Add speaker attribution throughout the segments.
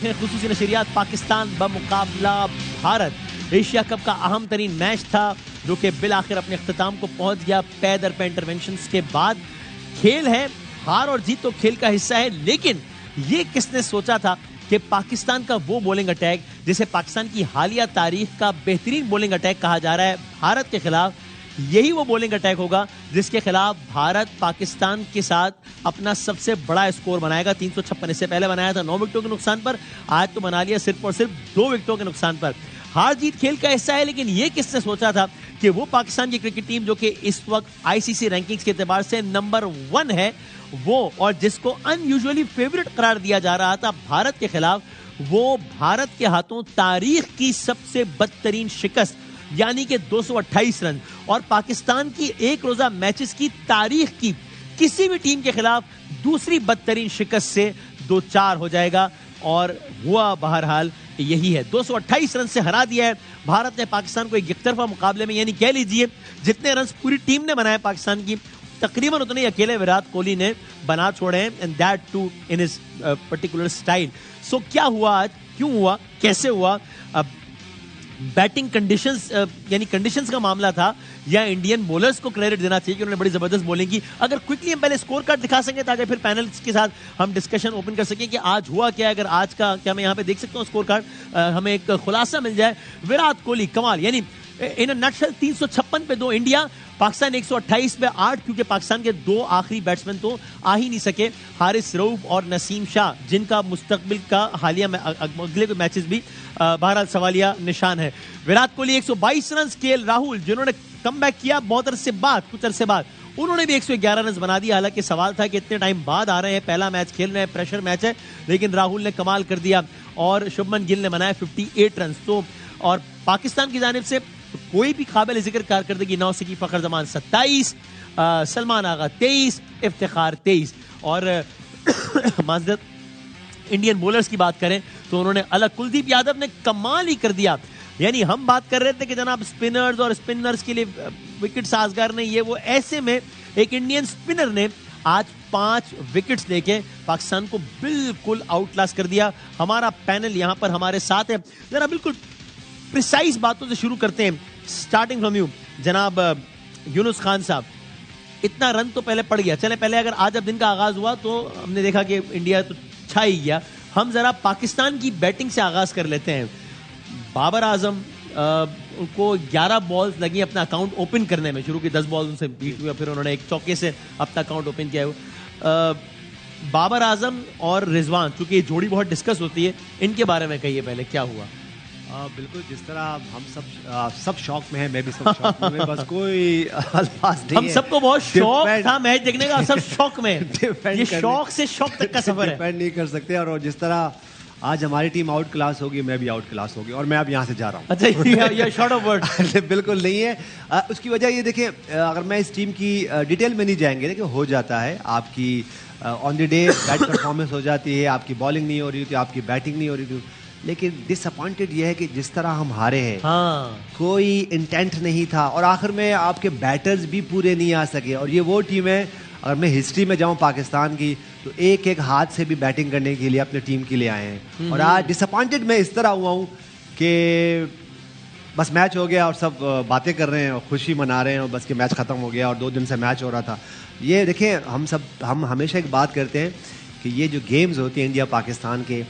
Speaker 1: خصوصی نشریات Pakistan بمقابلہ Bharat Asia cup کا اہم ترین میچ تھا جو کہ بالآخر اپنے اختتام کو پہنچ گیا پے در پے انٹرونشنز کے بعد. کھیل ہے، ہار اور جیت تو کھیل کا حصہ ہے، لیکن یہ کس نے سوچا تھا کہ پاکستان کا وہ بولنگ اٹیک جسے پاکستان کی حالیہ تاریخ کا بہترین بولنگ اٹیک کہا جا رہا ہے بھارت کے خلاف، یہی وہ بولنگ اٹیک ہوگا جس کے خلاف بھارت پاکستان کے ساتھ اپنا سب سے بڑا اسکور بنائے گا. 356 اس سے پہلے بنایا تھا 9 وکٹوں کے نقصان پر، آج تو بنا لیا صرف اور صرف 2 وکٹوں کے نقصان پر. ہار جیت کھیل کا حصہ ہے، لیکن یہ کس نے سوچا تھا کہ وہ پاکستان کی کرکٹ ٹیم جو کہ اس وقت آئی سی سی رینکنگز کے اعتبار سے نمبر 1 ہے، وہ اور جس کو ان یوزولی فیورٹ قرار دیا جا رہا تھا بھارت کے خلاف، وہ بھارت کے ہاتھوں تاریخ کی سب سے بدترین شکست یعنی کہ 228 رن اور پاکستان کی ایک روزہ میچز کی تاریخ کی کسی بھی ٹیم کے خلاف دوسری بدترین شکست سے 2-4 ہو جائے گا. اور ہوا بہرحال یہی ہے، 228 رن سے ہرا دیا ہے بھارت نے پاکستان کو ایک یک طرفہ مقابلے میں، یعنی کہہ لیجئے جتنے رنز پوری ٹیم نے بنائے پاکستان کی تقریباً اتنے ہی اکیلے وراٹ کوہلی نے بنا چھوڑے ہیں، and that too in his particular style. So کیا ہوا آج، کیوں ہوا، کیسے ہوا؟ بیٹنگ کنڈیشنز یعنی کنڈیشنز کا معاملہ تھا یا انڈین بولرز کو کریڈٹ دینا چاہیے کہ انہوں نے بڑی زبردست بولنگ کی؟ اگر کوئکلی ہم پہلے سکور کارڈ دکھا سکیں تاکہ پھر پینلز کے ساتھ ہم ڈسکشن اوپن کر سکیں کہ آج ہوا کیا ہے. اگر آج کا کیا میں یہاں پہ دیکھ سکتا ہوں سکور کارڈ، ہمیں ایک خلاصہ مل جائے. وراٹ کوہلی کمال، یعنی ان نٹشل 356 پہ 2 انڈیا، پاکستان 128 پہ 8 کیونکہ پاکستان کے 2 آخری بیٹسمین تو آ ہی نہیں سکے، حارث رؤف اور نسیم شاہ، جن کا مستقبل کا حالیہ میں اگلے میچز بھی بہرحال سوالیہ نشان ہے. وراٹ کوہلی 122 رنز، کے ایل راہل جنہوں نے کم بیک کیا بہت عرصے بعد، کچھ عرصے بعد، انہوں نے بھی 111 رنز بنا دیا. حالانکہ سوال تھا کہ اتنے ٹائم بعد آ رہے ہیں، پہلا میچ کھیل رہے ہیں، پریشر میچ ہے، لیکن راہل نے کمال کر دیا اور شبمن گل نے بنایا 58 رنز. تو اور پاکستان کی جانب سے کوئی بھی قابل ذکر کارکردگی نہ ہو سکی. فخر زمان 27، سلمان آغا 23، افتخار 23. اور معذرت انڈین بولرز کی بات کریں تو انہوں نے الگ، کلدیپ یادو نے کمال ہی کر دیا. یعنی ہم بات کر رہے تھے کہ جناب سپنرز اور سپنرز کے لیے وکٹ سازگار نہیں، یہ وہ ایسے میں ایک انڈین سپنر نے آج 5 وکٹس لے کے پاکستان کو بالکل آؤٹ کلاس کر دیا. ہمارا پینل یہاں پر ہمارے ساتھ ہے، ذرا بالکل پریسائز باتوں سے شروع کرتے ہیں. سٹارٹنگ فرام یو جناب یونس خان صاحب، اتنا رن تو پہلے پڑ گیا، چلیں پہلے اگر آج جب دن کا آغاز ہوا تو ہم نے دیکھا کہ انڈیا تو چھا ہی گیا. ہم ذرا پاکستان کی بیٹنگ سے آغاز کر لیتے ہیں. بابر اعظم کو 11 بالز لگی اپنا اکاؤنٹ اوپن کرنے میں، شروع کی 10 بالز ان سے بیٹ ہوئے، پھر انہوں نے ایک چوکے سے اپنا اکاؤنٹ اوپن کیا ہے. بابر اعظم اور رضوان، چونکہ یہ جوڑی بہت ڈسکس ہوتی ہے، ان کے بارے میں کہیے پہلے کیا ہوا؟
Speaker 2: بالکل، جس طرح ہم سب شوق میں ہیں، میں بھی سب شوق میں، بس کوئی الفاظ نہیں.
Speaker 1: ہم سب کو بہت شوق تھا میچ دیکھنے کا، سب شوق میں، یہ شوق سے شوق تک کا سفر ہے،
Speaker 2: ڈیپینڈ نہیں کر سکتے. اور جس طرح آج ہماری ٹیم آؤٹ کلاس ہوگی، میں بھی آؤٹ کلاس ہوگی، اور میں اب یہاں سے جا رہا ہوں.
Speaker 1: اچھا، یہ شارٹ آف ورڈ
Speaker 2: بالکل نہیں ہے. اس کی وجہ یہ دیکھیں، اگر میں اس ٹیم کی ڈیٹیل میں نہیں جائیں گے، دیکھیں ہو جاتا ہے آپ کی آن دی ڈے بیڈ پرفارمنس ہو جاتی ہے، آپ کی بالنگ نہیں ہو رہی ہوتی، آپ کی بیٹنگ نہیں ہو رہی تھی، لیکن ڈس اپوائنٹڈ یہ ہے کہ جس طرح ہم ہارے ہیں، کوئی انٹینٹ نہیں تھا، اور آخر میں آپ کے بیٹرز بھی پورے نہیں آ سکے. اور یہ وہ ٹیم ہے، اگر میں ہسٹری میں جاؤں پاکستان کی، تو ایک ہاتھ سے بھی بیٹنگ کرنے کے لیے اپنے ٹیم کے لیے آئے ہیں. اور آج ڈس اپوائنٹڈ میں اس طرح ہوا ہوں کہ بس میچ ہو گیا اور سب باتیں کر رہے ہیں اور خوشی منا رہے ہیں، اور بس کہ میچ ختم ہو گیا اور 2 دن سے میچ ہو رہا تھا. یہ دیکھیں، ہم ہمیشہ ایک بات کرتے ہیں کہ یہ جو گیمز ہوتی ہیں انڈیا پاکستان کے،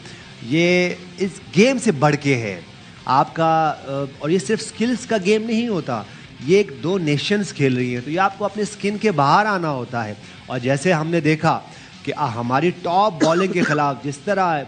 Speaker 2: یہ اس گیم سے بڑھ کے ہے آپ کا. اور یہ صرف سکلز کا گیم نہیں ہوتا، یہ ایک 2 نیشنز کھیل رہی ہیں، تو یہ آپ کو اپنے سکن کے باہر آنا ہوتا ہے. اور جیسے ہم نے دیکھا کہ ہماری ٹاپ بالنگ کے خلاف جس طرح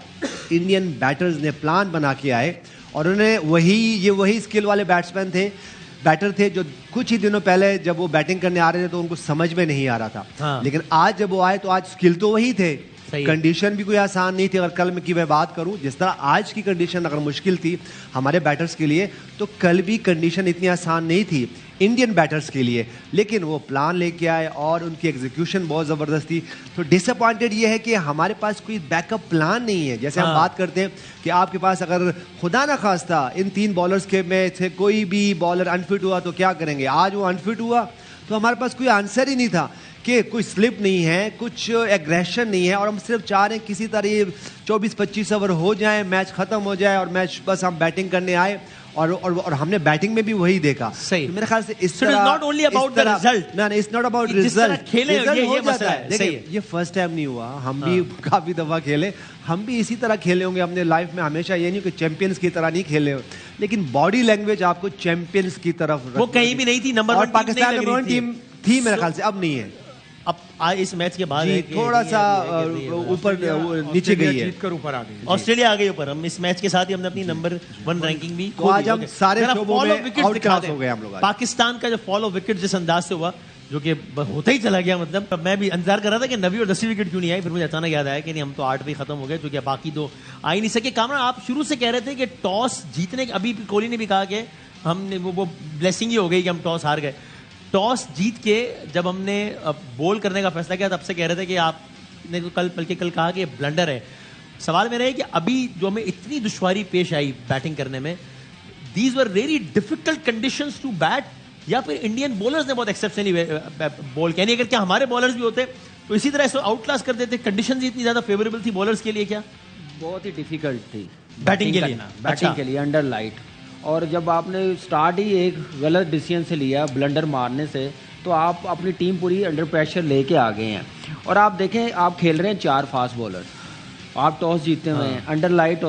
Speaker 2: انڈین بیٹرز نے پلان بنا کے آئے، اور انہیں وہی اسکل والے بیٹر تھے جو کچھ ہی دنوں پہلے جب وہ بیٹنگ کرنے آ رہے تھے تو ان کو سمجھ میں نہیں آ رہا تھا. لیکن آج جب وہ آئے تو آج اسکل تو وہی تھے، کنڈیشن بھی کوئی آسان نہیں تھی. اگر کل کی میں بات کروں، جس طرح آج کی کنڈیشن اگر مشکل تھی ہمارے بیٹرز کے لیے، تو کل بھی کنڈیشن اتنی آسان نہیں تھی انڈین بیٹرز کے لیے. لیکن وہ پلان لے کے آئے اور ان کی ایگزیکیوشن بہت زبردست تھی. تو ڈس اپوائنٹڈ یہ ہے کہ ہمارے پاس کوئی بیک اپ پلان نہیں ہے. جیسے ہم بات کرتے ہیں کہ آپ کے پاس اگر خدا نہ خواستہ ان 3 بالرز کے میں سے کوئی بھی بالر انفٹ ہوا تو کیا کریں گے. آج وہ انفٹ ہوا تو ہمارے پاس کوئی آنسر ہی نہیں تھا کہ کوئی سلپ نہیں ہے, کچھ ایگریشن نہیں ہے, اور ہم صرف چاہ رہے ہیں کسی طرح یہ 24-25 اوور ہو جائیں, میچ ختم ہو جائے, اور میچ بس ہم بیٹنگ کرنے آئے, اور ہم نے بیٹنگ میں بھی وہی دیکھا. میرے خیال سے اس طرح
Speaker 1: not only about the result.
Speaker 2: No, it's not about result. یہ مسئلہ ہے. دیکھیں یہ فرسٹ ٹائم نہیں ہوا, ہم بھی کافی دفعہ کھیلے, ہم بھی اسی طرح کھیلے ہوں گے اپنے لائف میں ہمیشہ. یہ نہیں کہ چیمپئنز کی طرح نہیں کھیلے, لیکن باڈی لینگویج آپ کو چیمپئنز کی طرف
Speaker 1: وہ کہیں بھی نہیں تھی. نمبر 1
Speaker 2: پاکستان نمبر 1 ٹیم تھی میرے خیال سے, اب نہیں ہے.
Speaker 1: اب اس میچ کے بعد
Speaker 2: تھوڑا سا اوپر نیچے گئی ہے,
Speaker 1: آسٹریلیا آ گئی اوپر. ہم اس میچ کے ساتھ ہی ہم نے اپنی نمبر 1 رینکنگ بھی
Speaker 2: تو آج ہم سارے شعبوں میں آؤٹ کلاس ہو گئے ہم لوگ.
Speaker 1: پاکستان کا جو فال آف وکٹ جس انداز سے ہوا, جو کہ ہوتا ہی چلا گیا, مطلب میں بھی انتظار کر رہا تھا کہ 9ویں اور 10ویں وکٹ کیوں نہیں آئی, پھر مجھے اچانک یاد آیا کہ نہیں ہم تو 8 پہ ختم ہو گئے, جو کہ باقی دو آ ہی نہیں سکے. کامران آپ شروع سے کہہ رہے تھے کہ ٹاس جیتنے, ابھی کوہلی نے بھی کہا کہ ہم نے وہ بلیسنگ ہی ہو گئی کہ ہم ٹاس ہار گئے. ٹاس جیت کے جب ہم نے بول کرنے کا فیصلہ کیا تب سے کہہ رہے تھے کہ آپ نے کل کہا کہ بلنڈر ہے. سوال میرا ہے کہ ابھی جو ہمیں اتنی دشواری پیش آئی بیٹنگ کرنے میں, these were very difficult conditions to bat, یا پھر انڈین بولرز نے بہت ایکسیپشنلی بول کیا نہیں, اگر کیا ہمارے بالرز بھی ہوتے تو اسی طرح سے آؤٹ کلاس کر دیتے. کنڈیشنز اتنی زیادہ فیوریبل تھی بالرز کے لیے, کیا
Speaker 3: بہت ہی ڈیفیکلٹ تھی
Speaker 1: بیٹنگ کے لیے,
Speaker 3: بیٹنگ کے لیے انڈر لائٹ. اور جب آپ نے اسٹارٹ ہی ایک غلط ڈیسیژن سے لیا بلنڈر مارنے سے, تو آپ اپنی ٹیم پوری انڈر پریشر لے کے آ گئے ہیں. اور آپ دیکھیں آپ کھیل رہے ہیں 4 فاسٹ بولر, آپ ٹاس جیتے ہوئے ہیں, انڈر لائٹ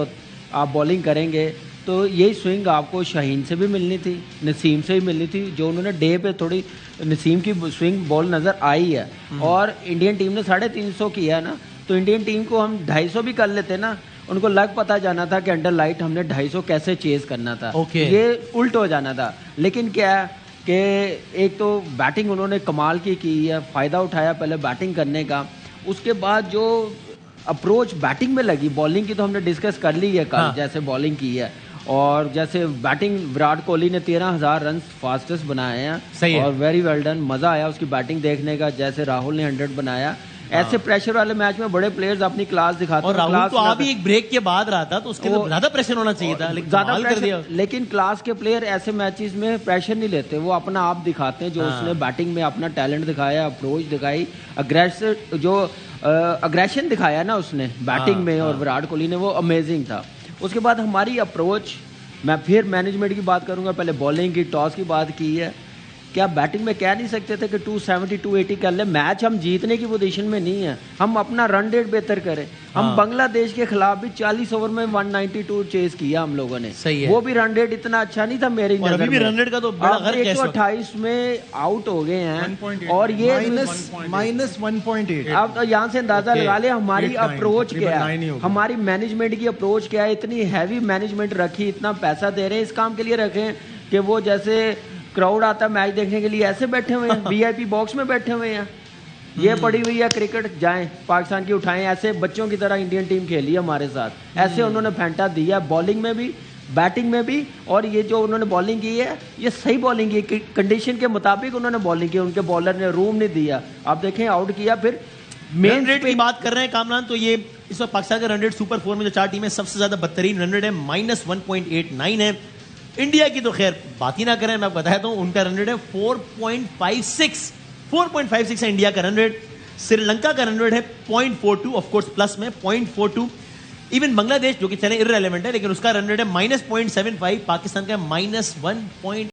Speaker 3: آپ بالنگ کریں گے تو یہی سوئنگ آپ کو شاہین سے بھی ملنی تھی, نسیم سے بھی ملنی تھی, جو انہوں نے ڈے پہ تھوڑی نسیم کی سوئنگ بال نظر آئی ہے. اور انڈین ٹیم نے 350 کیا ہے نا, تو انڈین ٹیم کو ہم 250 بھی کر لیتے نا, ان کو لگ پتا جانا تھا کہ انڈر لائٹ ہم نے 250 کیسے چیز کرنا تھا, یہ الٹ ہو جانا تھا. لیکن کیا ہے کہ ایک تو بیٹنگ انہوں نے کمال کی ہے, فائدہ اٹھایا پہلے بیٹنگ کرنے کا. اس کے بعد جو اپروچ بیٹنگ میں لگی, بالنگ کی تو ہم نے ڈسکس کر لی ہے کل, جیسے بالنگ کی ہے, اور جیسے بیٹنگ وراٹ کوہلی نے 13,000 رنز فاسٹسٹ بنائے ہیں, اور ویری ویل ڈن. مزہ آیا اس کی بیٹنگ دیکھنے کا, جیسے راہل نے 100 بنایا. ایسے پریشر والے میچ میں بڑے پلیئرز اپنی کلاس دکھاتے ہیں.
Speaker 1: اور راہل تو ابھی ایک بریک کے بعد رہا تھا, تو اس کے اندر زیادہ پریشر ہونا چاہیے تھا,
Speaker 3: لیکن کلاس کے پلیئر ایسے میچز میں پریشر نہیں لیتے, وہ اپنا آپ دکھاتے ہیں. جو اس نے بیٹنگ میں اپنا ٹیلنٹ دکھایا, اپروچ دکھائی, اگریشن دکھایا نا اس نے بیٹنگ میں, اور وراٹ کوہلی نے, وہ امیزنگ تھا. اس کے بعد ہماری اپروچ, میں پھر مینجمنٹ کی بات کروں گا, پہلے بالنگ کی, ٹاس کی بات کی ہے. کیا بیٹنگ میں کہہ نہیں سکتے تھے کہ 270 280 کر لیں؟ میچ ہم جیتنے کی پوزیشن میں نہیں ہیں, ہم اپنا رن ریٹ بہتر کریں. ہم بنگلہ دیش کے خلاف بھی 40 اوور میں 192 چیز کیا ہم لوگوں نے, وہ بھی رن ریٹ اتنا اچھا نہیں تھا میری نظر میں.
Speaker 1: رن ریٹ کا تو بڑا غلط کیس
Speaker 3: 128 میں آؤٹ ہو گئے ہیں, اور یہ -1.8. آپ یہاں سے اندازہ لگا لیں ہماری اپروچ کیا ہے, ہماری مینجمنٹ کی اپروچ کیا ہے. اتنی ہیوی مینجمنٹ رکھی, اتنا پیسہ دے رہے ہیں اس کام کے لیے رکھیں کہ وہ جیسے کراؤڈ آتا ہے میچ دیکھنے کے لیے, ایسے بیٹھے ہوئے ہیں, وی آئی پی باکس میں بیٹھے ہوئے ہیں. یہ پڑی ہوئی ہے کرکٹ, جائیں پاکستان کی اٹھائیں. ایسے بچوں کی طرح انڈین ٹیم کھیلی ہے ہمارے ساتھ, ایسے انہوں نے پھینٹا دیا, بالنگ میں بھی بیٹنگ میں بھی. اور یہ جو انہوں نے بالنگ کی ہے, یہ صحیح بالنگ کی, کنڈیشن کے مطابق انہوں نے بالنگ کی, ان کے بالر نے روم نہیں دیا. آپ دیکھیں آؤٹ کیا. پھر
Speaker 1: مین ریٹ کی بات کر رہے ہیں کامران, تو یہ اس وقت پاکستان کا رن ریٹ سپر 4 میں جو 4 ٹیمیں سب سے زیادہ بدترین رن ریٹ ہے, -1.89 ہے. انڈیا کی تو خیر بات ہی نہ کریں, میں بتاتا ہوں ان کا رن ریٹ ہے 4.56 ہے انڈیا کا رن ریٹ. سری لنکا کا رن ریٹ ہے 0.42, آف کورس پلس میں 0.42. ایون بنگلہ دیش جو کہ چلے ارریلیونٹ ہے, لیکن اس کا رن ریٹ ہے -0.75. پاکستان کا -1.